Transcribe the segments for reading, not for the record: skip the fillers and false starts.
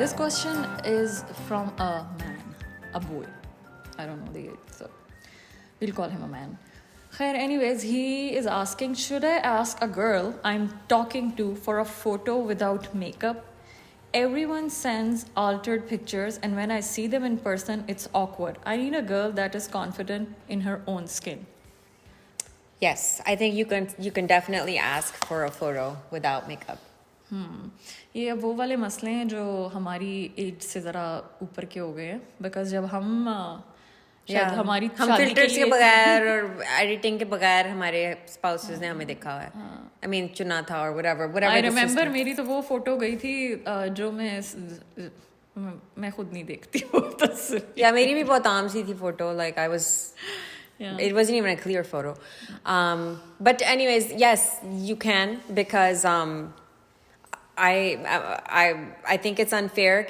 This question is from a man, a boy. I don't know the age, so we'll call him a man. Khair, anyways, he is asking, should I ask a girl I'm talking to for a photo without makeup? Everyone sends altered pictures, and when I see them in person, it's awkward. I need a girl that is confident in her own skin. Yes, I think you can definitely ask for a photo without makeup. ये वो वाले मसले हैं जो हमारी as से ज़रा ऊपर के हो गए हैं बिकॉज जब हम शायद हमारी हम शादी फिल्टर्स के बगैर और एडिटिंग के बगैर हमारे स्पाउसेस ने हमें देखा है आई मीन चुना था और whatever आई रिमेम्बर मेरी तो वो फोटो गई थी जो मैं खुद नहीं देखती वो तस्वीर या मेरी भी बहुत आम सी थी photo like I was it wasn't even a clear photo but anyways yes you can because I think it's unfair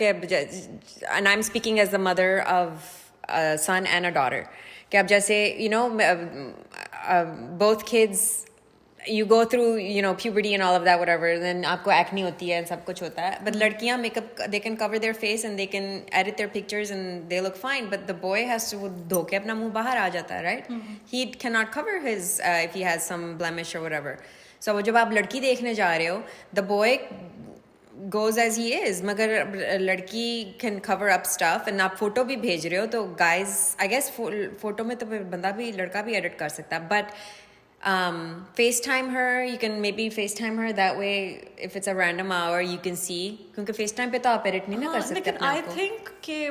and I'm speaking as the mother of a son and a daughter कि अब जैसे you know both kids you go through you know puberty and all of that whatever then आपको acne होती है सब कुछ होता है but लड़कियां makeup they can cover their face and they can edit their pictures and they look fine but the boy has to धो के अपना मुंह बाहर आ जाता है right he cannot cover his if he has some blemish or whatever so जब आप लड़की देखने जा रहे हो the boy goes as he is मगर लड़की can cover up stuff and आप फोटो भी भेज रहे हो तो guys I guess फोटो में तो बंदा भी लड़का भी edit कर सकता है but FaceTime her you can maybe FaceTime her that way if it's a random hour you can see क्योंकि FaceTime पे तो आप edit नहीं ना कर सकते लेकिन आई थिंक कि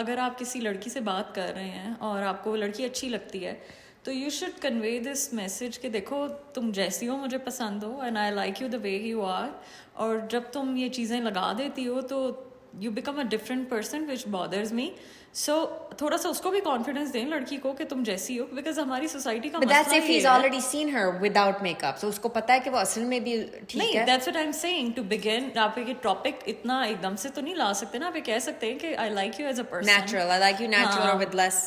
अगर आप किसी लड़की से बात कर रहे हैं और आपको वो लड़की अच्छी लगती है तो you should convey this message कि देखो तुम जैसी हो मुझे पसंद हो and I like you the way you are और जब तुम ये चीज़ें लगा देती हो तो you become a different person which bothers me so थोड़ा सा उसको भी कॉन्फिडेंस दें लड़की को कि तुम जैसी हो बिकॉज हमारी सोसाइटी का but that's if he's already seen her without makeup so उसको पता है कि वो असल में भी ठीक है that's what I'm saying to begin आप ये टॉपिक इतना एकदम से तो नहीं ला सकते ना आप ये कह सकते हैं कि I like you as a person natural I like you natural or with less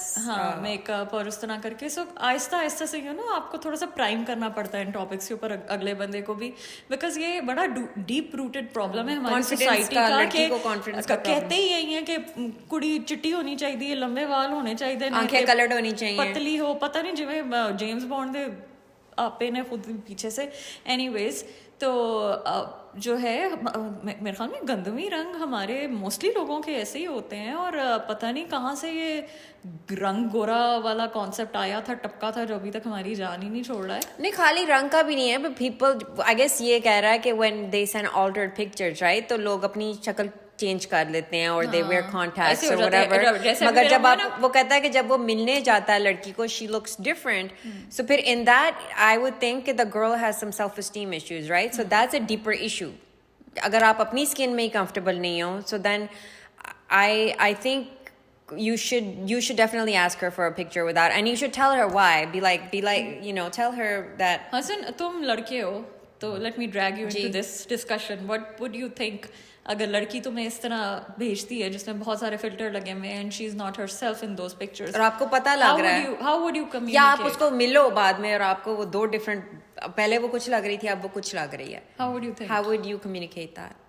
makeup और उस तरह करके सो आहिस्ता आहिस्ता से यू नो आपको थोड़ा सा प्राइम करना पड़ता है इन टॉपिक्स के ऊपर अगले बंदे को भी बिकॉज ये बड़ा डीप रूटेड प्रॉब्लम है हमारी सोसाइटी का कहते ही यही है कि कुड़ी चिट्टी होनी चाहिए लंबे वाल होने चाहिए आंखें कलर्ड होनी चाहिए पतली हो पता नहीं जिवें जेम्स बॉन्ड दे आपे ने खुद पीछे से एनीवेज तो जो है मेरे ख्याल में गंदमी रंग हमारे मोस्टली लोगों के ऐसे ही होते हैं और पता नहीं कहाँ से ये रंग गोरा वाला कॉन्सेप्ट आया था टपका था जो अभी तक हमारी जान ही नहीं छोड़ रहा है नहीं खाली रंग का भी नहीं है बट पीपल आई गेस ये कह रहा है कि when they send altered pictures right तो लोग अपनी शक्ल चेंज कर लेते हैं और दे वेयर कॉन्टैक्ट्स और व्हाटएवर मगर जब आप वो कहता है कि जब वो मिलने जाता है लड़की को शी लुक्स डिफरेंट सो फिर in that I would think the girl has some self esteem issues right so that's a deeper issue अगर आप अपनी स्किन में ही कंफर्टेबल नहीं हो so then I think you should definitely ask her for a picture without and you should tell her why be like you know tell her that Hasan तुम लड़के हो तो let me drag you into this discussion what would you think अगर लड़की तुम्हें इस तरह भेजती है जिसमें बहुत सारे फिल्टर लगे हुए हैं and she's not herself in those pictures और आपको पता लग रहा है how would you communicate या आप उसको मिलो बाद में और आपको वो दो डिफरेंट पहले वो कुछ लग रही थी अब वो कुछ लग रही है how would you communicate that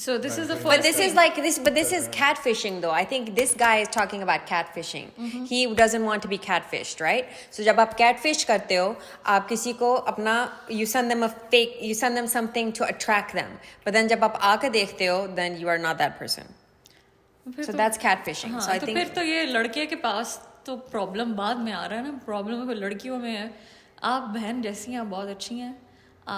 So this is the first but this is catfishing though. I think this guy is talking about catfishing. He doesn't want to be catfished, right? So जब आप catfish करते हो, आप किसी को अपना you send them something to attract them. But then जब आप आके देखते हो, then you are not that person. So that's catfishing. So I think फिर तो ये लड़के के पास तो प्रॉब्लम बाद में आ रहा है ना प्रॉब्लम लड़कियों में है आप बहन जैसी हैं आप बहुत अच्छी हैं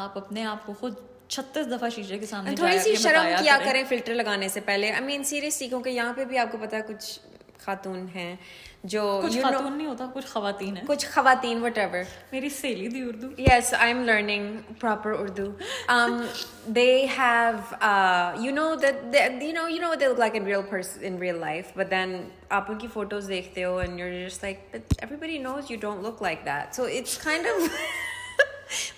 आप अपने आप को खुद 36 दफा शीशे के सामने थोड़ी सी शर्म किया करें फिल्टर लगाने से पहले आई मीन सीरियसली क्योंकि यहाँ पे भी आपको पता है कुछ खातून हैं जो कुछ you know, खातून नहीं होता, कुछ खवातीन है. कुछ खवातीन whatever. मेरी सहेली थी Urdu. Yes, I'm learning proper Urdu. They have, you know that you know what they look like in real life, but then आप उनकी photos देखते हो and you're just like, but everybody knows you don't look like that. So it's kind of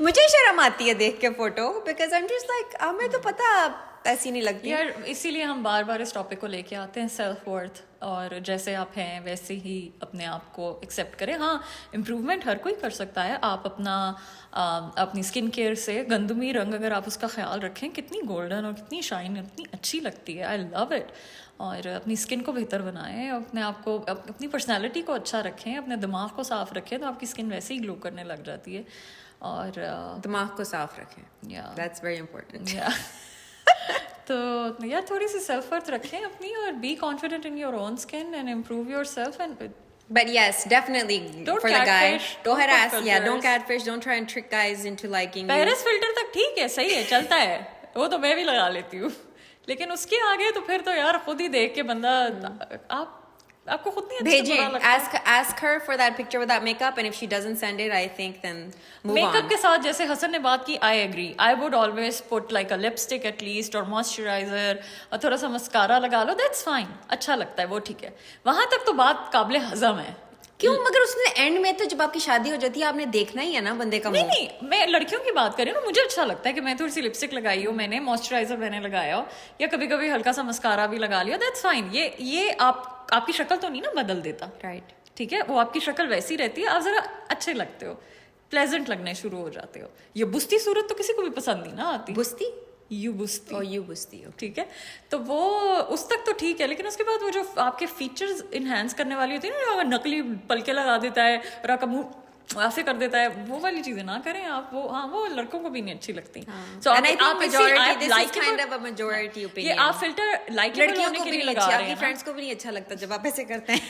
मुझे शर्म आती है देख के photo because I'm just like, हमें तो पता ऐसी नहीं लगती. यार इसीलिए हम बार बार इस टॉपिक को लेके आते हैं, सेल्फ वर्थ, और जैसे आप हैं वैसे ही अपने आप को एक्सेप्ट करें. हाँ, इम्प्रूवमेंट हर कोई कर सकता है. आप अपनी स्किन केयर से गंदमी रंग अगर आप उसका ख्याल रखें, कितनी गोल्डन और कितनी शाइन, कितनी अच्छी लगती है. I love it. और अपनी स्किन को बेहतर बनाएं, अपने आप को, अपनी पर्सनैलिटी को अच्छा रखें, अपने दिमाग को साफ रखें, तो आपकी स्किन वैसे ही ग्लो करने लग जाती है. और दिमाग को साफ रखें. Yeah. That's very important. Yeah. तो यार थोड़ी सी सेल्फ वर्थ रखें अपनी, और be confident in your own skin and improve your self. And But yes, definitely Don't for the guy. catfish, Don't don't harass. put Yeah, filters. don't catfish. Don't try and trick guys into liking you. Paris filter तक ठीक है, सही है, चलता है, वो तो मैं भी लगा लेती हूँ. लेकिन उसके आगे तो फिर तो यार खुद ही देख के बंदा, आपको खुद नहीं अच्छा भेजिए. बुरा लगता. Ask her for that picture without makeup, and if she doesn't send it, I think then move makeup on. के साथ जैसे हसन ने बात की, I agree. I would always put like a lipstick at least, और मॉइस्चराइजर, और थोड़ा सा मस्कारा लगा लो, दैट्स फाइन, अच्छा लगता है वो, ठीक है. वहां तक तो बात काबिले हजम है. क्यों? मगर उसने एंड में तो जब आपकी शादी हो जाती है आपने देखना ही है ना बंदे का मुंह. नहीं, मैं लड़कियों की बात कर रही हूँ. मुझे अच्छा लगता है कि मैं थोड़ी सी लिपस्टिक लगाई हो, मैंने मॉइस्चराइजर मैंने लगाया हो, या कभी कभी हल्का सा मस्कारा भी लगा लिया, दैट्स फाइन. ये आपकी शक्ल तो नहीं ना बदल देता. राइट. ठीक है, वो आपकी शक्ल वैसी रहती है, आप जरा अच्छे लगते हो, प्लेजेंट लगने शुरू हो जाते हो. ये बुस्ती सूरत तो किसी को भी पसंद नहीं ना आती. बुस्ती. यू बुस्ती. और यू बुस्ती हो. ठीक है, तो वो उस तक तो ठीक है, लेकिन उसके बाद वो जो आपके फीचर्स इनहेंस करने वाली होती है ना, जो नकली पलके लगा देता है और आपका मुंह ऐसे कर देता है, वो वाली चीजें ना करें आप. वो हाँ, वो लड़कों को भी नहीं अच्छी लगती. So and I think majority, this is kind of a majority opinion. ये आप फिल्टर लाइकेबल होने के लिए लगा रहे हैं. आपकी फ्रेंड्स को भी नहीं अच्छा लगता जब आप ऐसे करते हैं.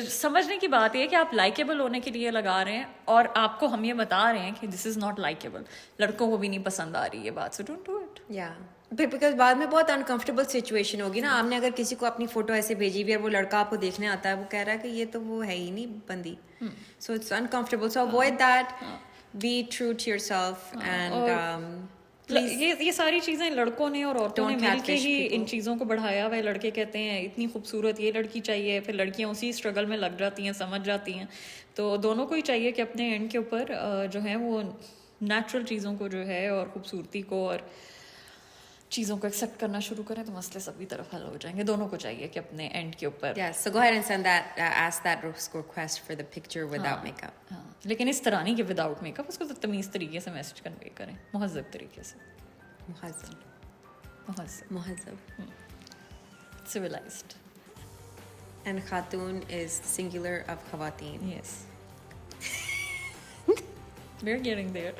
समझने की बात है कि आप लाइकेबल होने के लिए लगा रहे हैं, और आपको हम ये बता रहे हैं कि दिस इज नॉट लाइकेबल. लड़कों को भी नहीं पसंद आ रही है बात, सो डोंट डू इट. या बिकॉज बाद में बहुत अनकंफर्टेबल सिचुएशन होगी ना. आपने अगर किसी को अपनी फोटो ऐसे भेजी भी और वो लड़का आपको देखने आता है, वो कह रहा है कि ये तो वो है ही नहीं बंदी, so it's uncomfortable. So avoid that, be true to yourself, and ये सारी चीजें लड़कों ने और औरतों ने Don't मिलके catfish ही people. इन चीजों को बढ़ाया हुआ है. लड़के कहते हैं इतनी खूबसूरत ये लड़की चाहिए, फिर लड़कियां उसी स्ट्रगल में लग जाती हैं, समझ जाती हैं. तो दोनों को ही चाहिए कि अपने एंड के ऊपर जो है वो नेचुरल चीज़ों को जो है और खूबसूरती को और चीज़ों को एक्सेप्ट करना शुरू करें, तो मसले सभी तरफ हल हो जाएंगे. दोनों को चाहिए कि अपने एंड के ऊपर. yes, so go ahead and send that, ask that request for the picture without makeup. हाँ, लेकिन इस तरह नहीं कि विदाउट मेकअप, उसको तो तमीज़ तरीके से मैसेज कन्वे करें, मुहज़्ज़ब तरीके से. मुहज़्ज़ब. Civilized. And Khatun is singular of Khawateen. Yes. We're getting there.